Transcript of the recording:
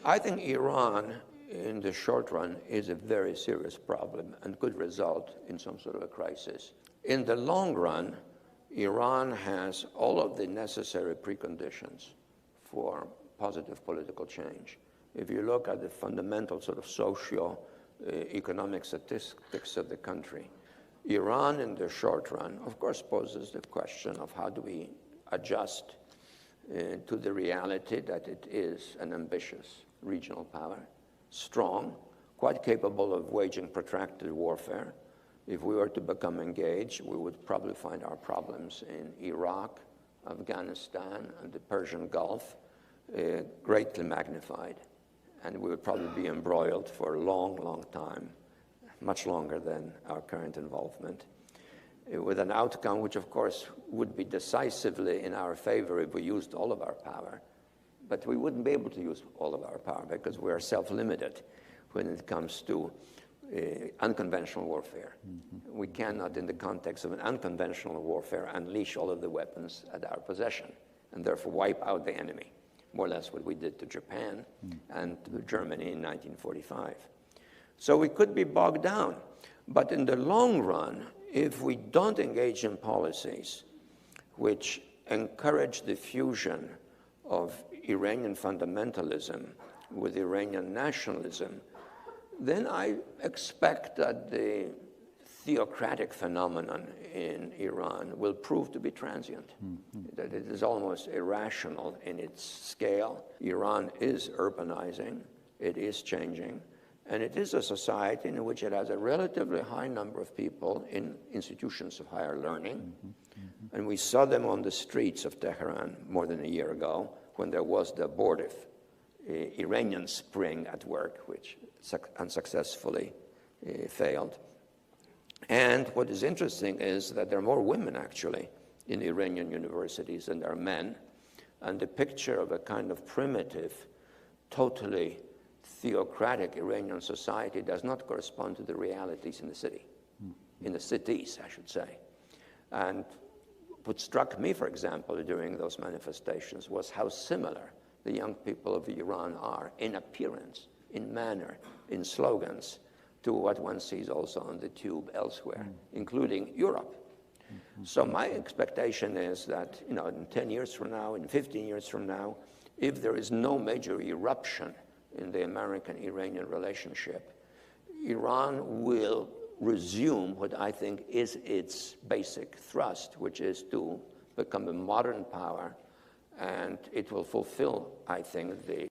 I think Iran, in the short run, is a very serious problem and could result in some sort of a crisis. In the long run, Iran has all of the necessary preconditions for positive political change. If you look at the fundamental sort of socio-economic statistics of the country, Iran in the short run, of course, poses the question of how do we adjust to the reality that it is an ambitious regional power, strong, quite capable of waging protracted warfare. If we were to become engaged, we would probably find our problems in Iraq, Afghanistan, and the Persian Gulf greatly magnified. And we would probably be embroiled for a long, long time, much longer than our current involvement, with an outcome which, of course, would be decisively in our favor if we used all of our power. But we wouldn't be able to use all of our power because we are self-limited when it comes to unconventional warfare. Mm-hmm. We cannot, in the context of an unconventional warfare, unleash all of the weapons at our possession and therefore wipe out the enemy, more or less what we did to Japan and to Germany in 1945. So we could be bogged down. But in the long run, if we don't engage in policies which encourage the fusion of Iranian fundamentalism with Iranian nationalism, then I expect that the theocratic phenomenon in Iran will prove to be transient, that it is almost irrational in its scale. Iran is urbanizing, it is changing, and it is a society in which it has a relatively high number of people in institutions of higher learning. And we saw them on the streets of Tehran more than a year ago when there was the abortive Iranian Spring at work, which unsuccessfully failed. And what is interesting is that there are more women, actually, in Iranian universities than there are men. And the picture of a kind of primitive, totally theocratic Iranian society does not correspond to the realities in the city, in the cities, I should say. And what struck me, for example, during those manifestations was how similar the young people of Iran are in appearance, in manner, in slogans, to what one sees also on the tube elsewhere, including Europe. So my expectation is that, in 10 years from now, in 15 years from now, if there is no major eruption in the American-Iranian relationship, Iran will resume what I think is its basic thrust, which is to become a modern power, and it will fulfill, I think, the